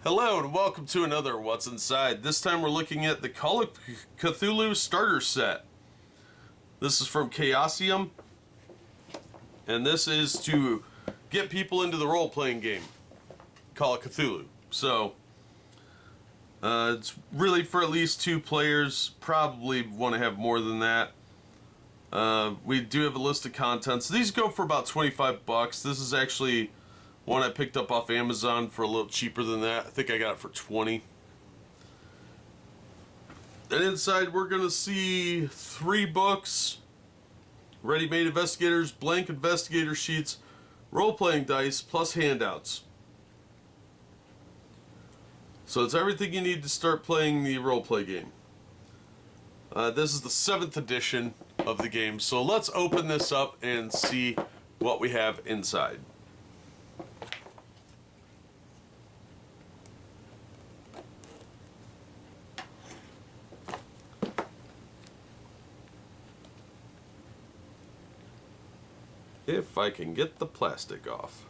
Hello and welcome to another What's Inside. This time we're looking at the Call of Cthulhu starter set. This is from Chaosium, and this is to get people into the role-playing game, Call of Cthulhu. So, it's really for at least 2 players, probably want to have more than that. We do have a list of contents. These go for about 25 bucks. This is actually one I picked up off Amazon for a little cheaper than that. I think I got it for 20. And inside we're going to see 3 books, ready-made investigators, blank investigator sheets, role-playing dice, plus handouts. So it's everything you need to start playing the role-play game. This is the 7th edition of the game, so let's open this up and see what we have inside. If I can get the plastic off.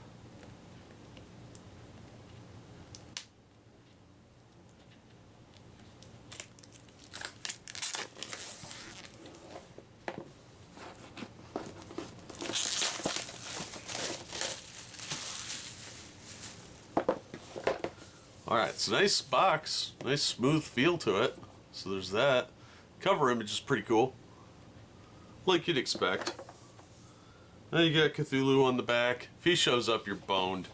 Alright, it's a nice box, nice smooth feel to it. So there's that. Cover image is pretty cool, like you'd expect. Now you got Cthulhu on the back. If he shows up, you're boned.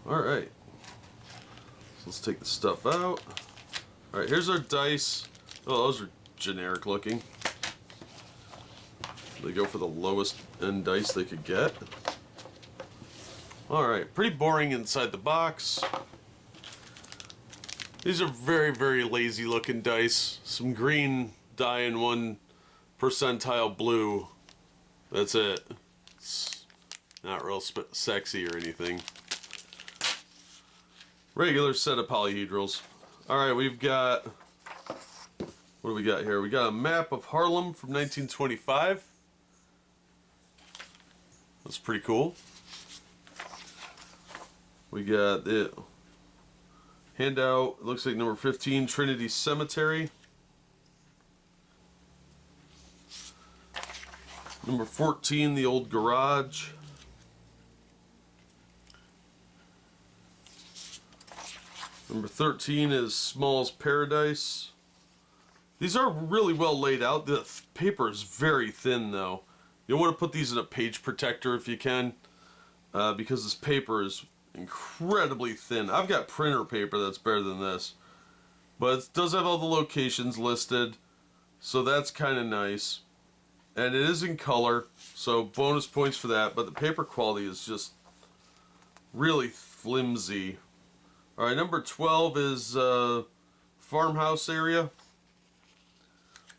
Alright. So let's take the stuff out. Alright, here's our dice. Oh, those are generic looking. They go for the lowest end dice they could get. Alright, pretty boring inside the box. These are very, very lazy looking dice. Some green dye and 1 percentile blue. That's it. It's not real sexy or anything. Regular set of polyhedrals. Alright, we've got... what do we got here? We got a map of Harlem from 1925. That's pretty cool. We got the handout. It looks like number 15, Trinity Cemetery. Number 14, the old garage. Number 13 is Small's Paradise. These are really well laid out. The paper is very thin though. You'll want to put these in a page protector if you can, because this paper is incredibly thin. I've got printer paper that's better than this, but it does have all the locations listed, so that's kind of nice. And it is in color, so bonus points for that, but the paper quality is just really flimsy. Alright, number 12 is Farmhouse Area.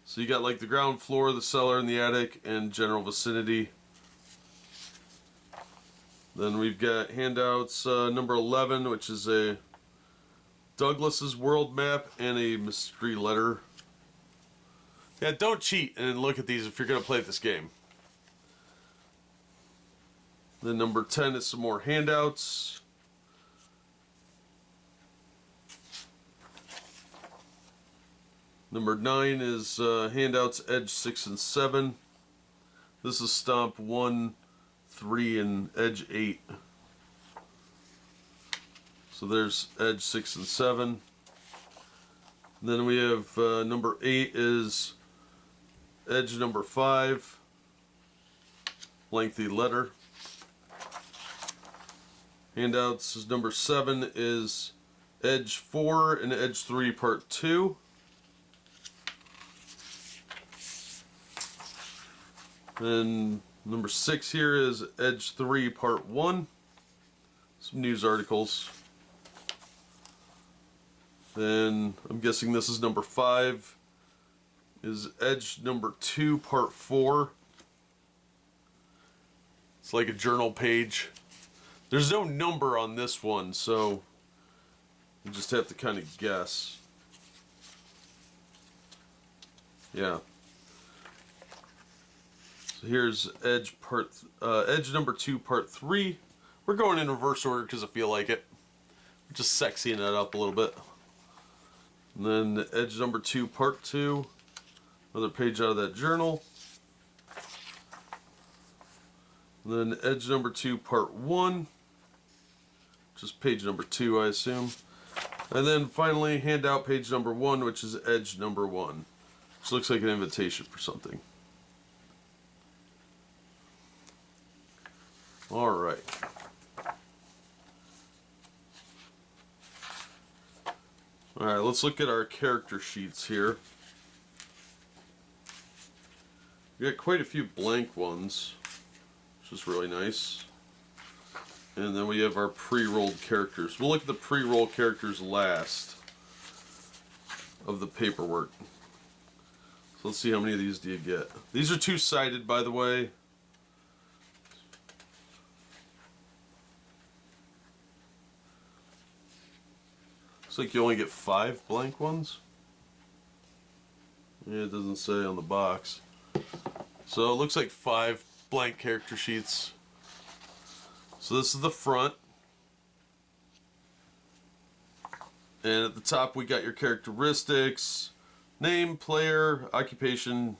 So you got like the ground floor, the cellar, and the attic, and general vicinity. Then we've got handouts, number 11, which is a Douglas's world map and a mystery letter. Yeah, don't cheat and look at these if you're going to play this game. Then number 10 is some more handouts. Number 9 is handouts edge 6 and 7. This is stomp 1, 3, and edge 8. So there's edge 6 and 7. Then we have number 8 is edge number 5, lengthy letter. Handouts is number 7 is edge 4 and edge 3 part 2. Then number 6 here is edge 3 part 1. Some news articles. Then I'm guessing this is number 5. Is edge number 2 part 4. It's like a journal page. There's no number on this one, so you just have to kind of guess. Yeah. So here's Edge number 2, part 3. We're going in reverse order because I feel like it. We're just sexying it up a little bit. And then Edge number 2, part 2. Another page out of that journal. And then Edge number 2, part 1. Just page number 2, I assume. And then finally, handout page number 1, which is Edge number 1. Which looks like an invitation for something. Alright. Alright, let's look at our character sheets here. We got quite a few blank ones, which is really nice. And then we have our pre-rolled characters. We'll look at the pre-roll characters last of the paperwork. So let's see how many of these do you get. These are two-sided, by the way. Looks like you only get 5 blank ones. Yeah, it doesn't say on the box. So it looks like 5 blank character sheets. So this is the front. And at the top we got your characteristics, name, player, occupation,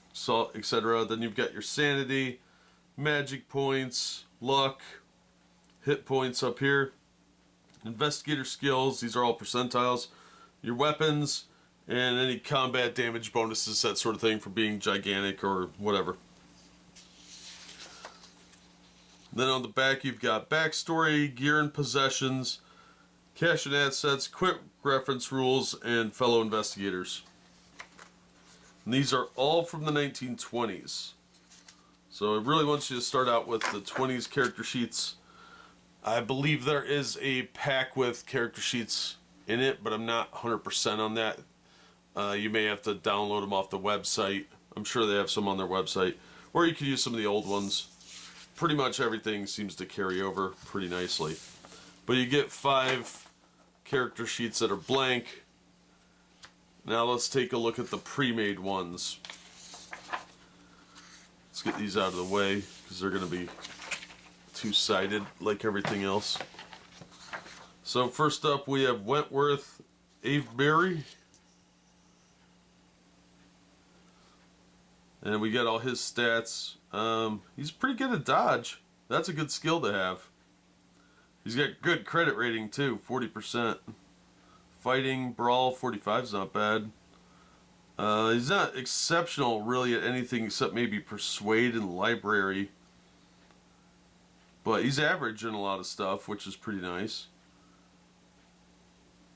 etc. Then you've got your sanity, magic points, luck, hit points up here, investigator skills, these are all percentiles, your weapons, and any combat damage bonuses, that sort of thing, for being gigantic or whatever. Then on the back you've got backstory, gear and possessions, cash and assets, quick reference rules, and fellow investigators. And these are all from the 1920s. So I really want you to start out with the 20s character sheets. I believe there is a pack with character sheets in it, but I'm not 100% on that. You may have to download them off the website. I'm sure they have some on their website. Or you could use some of the old ones. Pretty much everything seems to carry over pretty nicely. But you get 5 character sheets that are blank. Now let's take a look at the pre-made ones. Let's get these out of the way because they're going to be two-sided like everything else. So first up we have Wentworth Eve Berry. And we got all his stats. He's pretty good at dodge. That's a good skill to have. He's got good credit rating too, 40%. Fighting, brawl, 45 is not bad. He's not exceptional really at anything except maybe persuade and library. But he's average in a lot of stuff, which is pretty nice.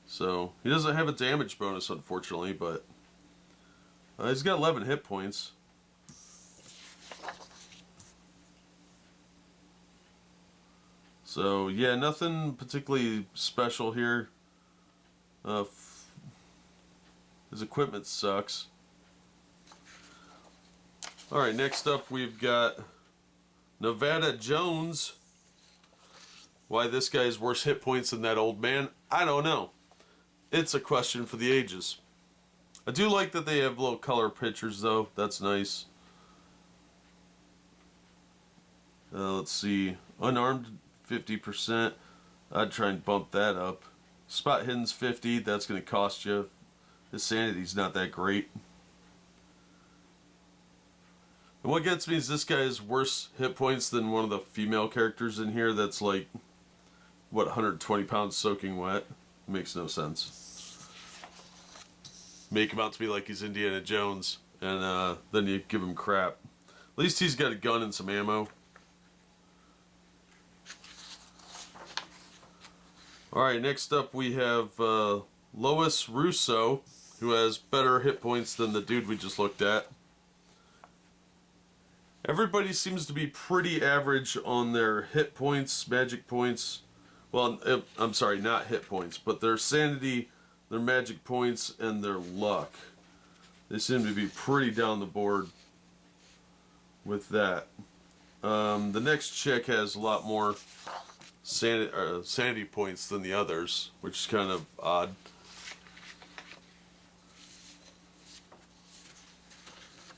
So, he doesn't have a damage bonus unfortunately, but he's got 11 hit points. So, yeah, nothing particularly special here. His equipment sucks. Alright, next up we've got Nevada Jones. Why this guy has worse hit points than that old man, I don't know. It's a question for the ages. I do like that they have little color pictures though, that's nice. Let's see, unarmed 50%. I'd try and bump that up. Spot hidden's 50, that's going to cost you. His sanity's not that great. And what gets me is this guy has worse hit points than one of the female characters in here that's like, what, 120 pounds soaking wet? Makes no sense. Make him out to be like he's Indiana Jones, and then you give him crap. At least he's got a gun and some ammo. Alright, next up we have Lois Russo, who has better hit points than the dude we just looked at. Everybody seems to be pretty average on their hit points, magic points. Well, I'm sorry, not hit points, but their sanity, their magic points, and their luck. They seem to be pretty down the board with that. The next chick has a lot more sanity points than the others, which is kind of odd.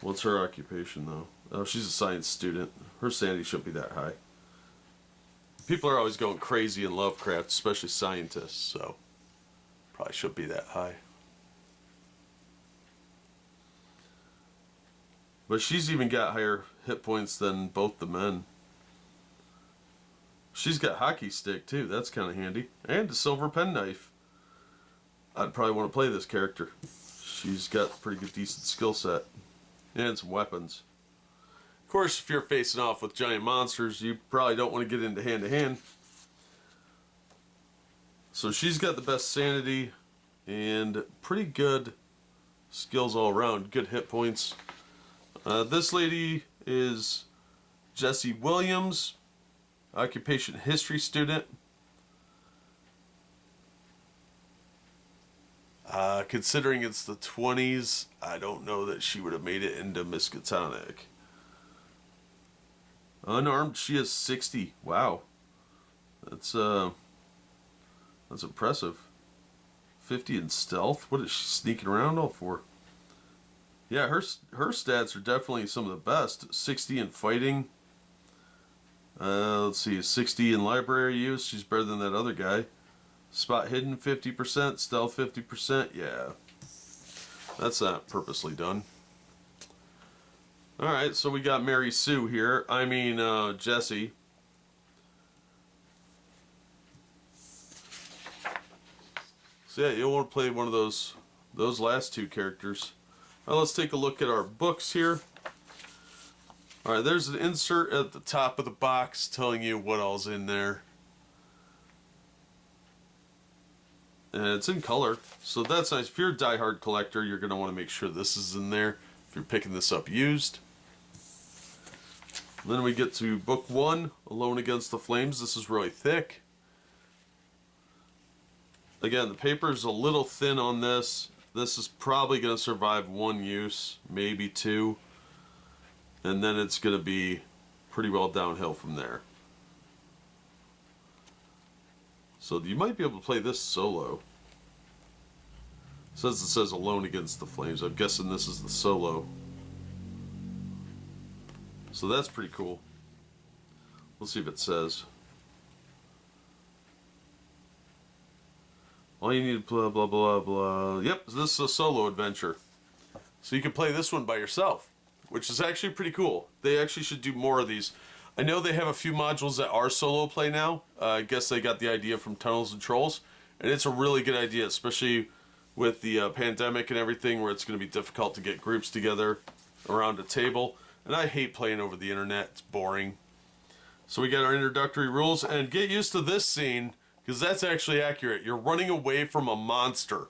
What's her occupation, though? Oh, she's a science student. Her sanity shouldn't be that high. People are always going crazy in Lovecraft, especially scientists, so probably shouldn't be that high. But she's even got higher hit points than both the men. She's got hockey stick, too. That's kind of handy. And a silver penknife. I'd probably want to play this character. She's got a pretty good, decent skill set. And some weapons. Of course, if you're facing off with giant monsters, you probably don't want to get into hand-to-hand. So she's got the best sanity and pretty good skills all around. Good hit points. This lady is Jessie Williams, occupation history student. Considering it's the 20s, I don't know that she would have made it into Miskatonic. Unarmed, she is 60. Wow. That's impressive. 50 in stealth? What is she sneaking around all for? Yeah, her stats are definitely some of the best. 60 in fighting. Let's see, 60 in library use. She's better than that other guy. Spot hidden 50%, stealth 50%. Yeah, that's not purposely done. Alright, so we got Mary Sue here. Jessie. So yeah, you'll want to play one of those last two characters. Now let's take a look at our books here. Alright, there's an insert at the top of the box telling you what all's in there. And it's in color, so that's nice. If you're a diehard collector, you're going to want to make sure this is in there if you're picking this up used. Then we get to book 1, Alone Against the Flames. This is really thick. Again, the paper is a little thin on this. This is probably going to survive 1 use, maybe 2. And then it's going to be pretty well downhill from there. So you might be able to play this solo. It says Alone Against the Flames. I'm guessing this is the solo. So that's pretty cool. Let's see if it says. All you need, blah, blah, blah, blah. Yep, this is a solo adventure. So you can play this one by yourself, which is actually pretty cool. They actually should do more of these. I know they have a few modules that are solo play now. I guess they got the idea from Tunnels and Trolls. And it's a really good idea, especially with the pandemic and everything, where it's going to be difficult to get groups together around a table. And I hate playing over the internet. It's boring. So we got our introductory rules. And get used to this scene, because that's actually accurate. You're running away from a monster.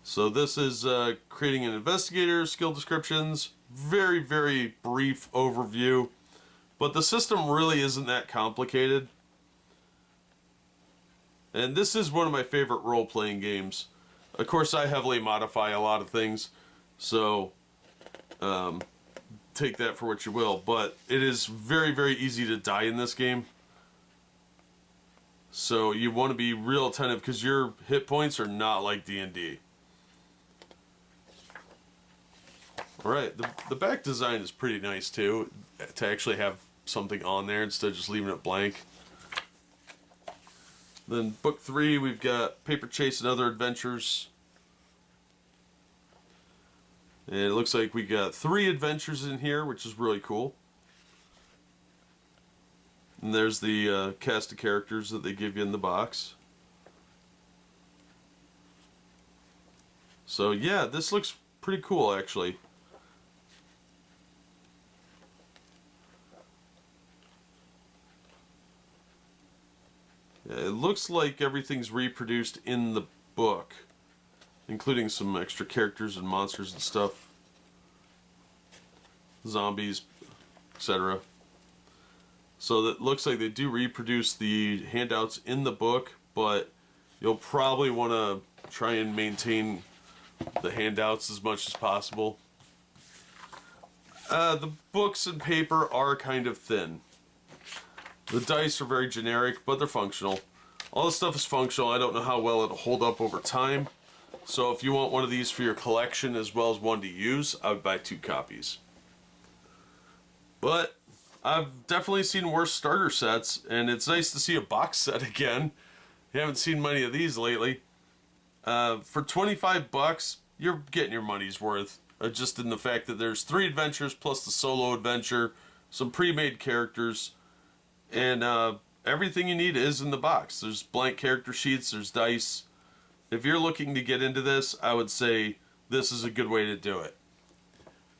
So this is creating an investigator, skill descriptions, very, very brief overview. But the system really isn't that complicated. And this is one of my favorite role-playing games. Of course, I heavily modify a lot of things, so take that for what you will. But it is very, very easy to die in this game. So you want to be real attentive, because your hit points are not like D&D. Alright, the back design is pretty nice too, to actually have something on there instead of just leaving it blank. Then book 3, we've got Paper Chase and Other Adventures. And it looks like we got 3 adventures in here, which is really cool. And there's the cast of characters that they give you in the box. So yeah, this looks pretty cool actually. Yeah, it looks like everything's reproduced in the book, including some extra characters and monsters and stuff. Zombies, etc. So that looks like they do reproduce the handouts in the book, but you'll probably want to try and maintain the handouts as much as possible. The books and paper are kind of thin. The dice are very generic, but they're functional. All this stuff is functional. I don't know how well it'll hold up over time, So if you want one of these for your collection as well as one to use, I would buy 2 copies. But I've definitely seen worse starter sets, and it's nice to see a box set again. You haven't seen many of these lately. For 25 bucks, you're getting your money's worth. Just in the fact that there's 3 adventures plus the solo adventure, some pre-made characters, and everything you need is in the box. There's blank character sheets, there's dice. If you're looking to get into this, I would say this is a good way to do it.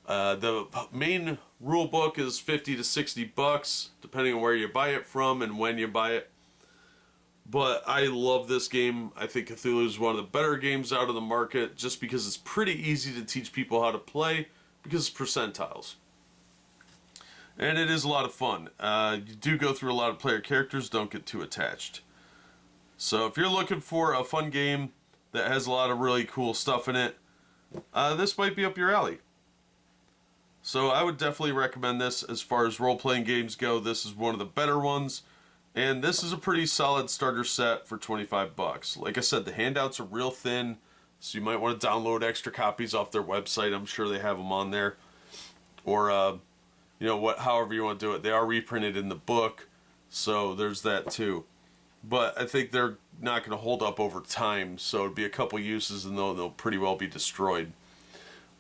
The main rule book is 50 to 60 bucks, depending on where you buy it from and when you buy it. But I love this game. I think Cthulhu is one of the better games out of the market just because it's pretty easy to teach people how to play because it's percentiles. And it is a lot of fun. You do go through a lot of player characters, don't get too attached. So if you're looking for a fun game that has a lot of really cool stuff in it, this might be up your alley. So I would definitely recommend this. As far as role-playing games go, this is one of the better ones. And this is a pretty solid starter set for 25 bucks. Like I said, the handouts are real thin, so you might want to download extra copies off their website. I'm sure they have them on there. Or, however you want to do it. They are reprinted in the book, so there's that too. But I think they're not going to hold up over time, so it'll be a couple uses and they'll pretty well be destroyed.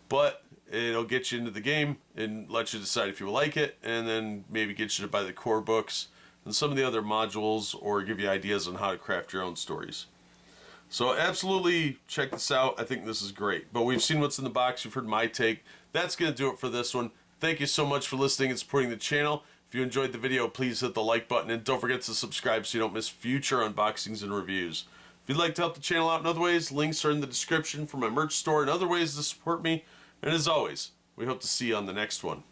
But it'll get you into the game and let you decide if you like it, and then maybe get you to buy the core books and some of the other modules, or give you ideas on how to craft your own stories. So absolutely check this out. I think this is great. But we've seen what's in the box. You've heard my take. That's going to do it for this one. Thank you so much for listening and supporting the channel. If you enjoyed the video, please hit the like button, and don't forget to subscribe so you don't miss future unboxings and reviews. If you'd like to help the channel out in other ways, links are in the description for my merch store and other ways to support me. And as always, we hope to see you on the next one.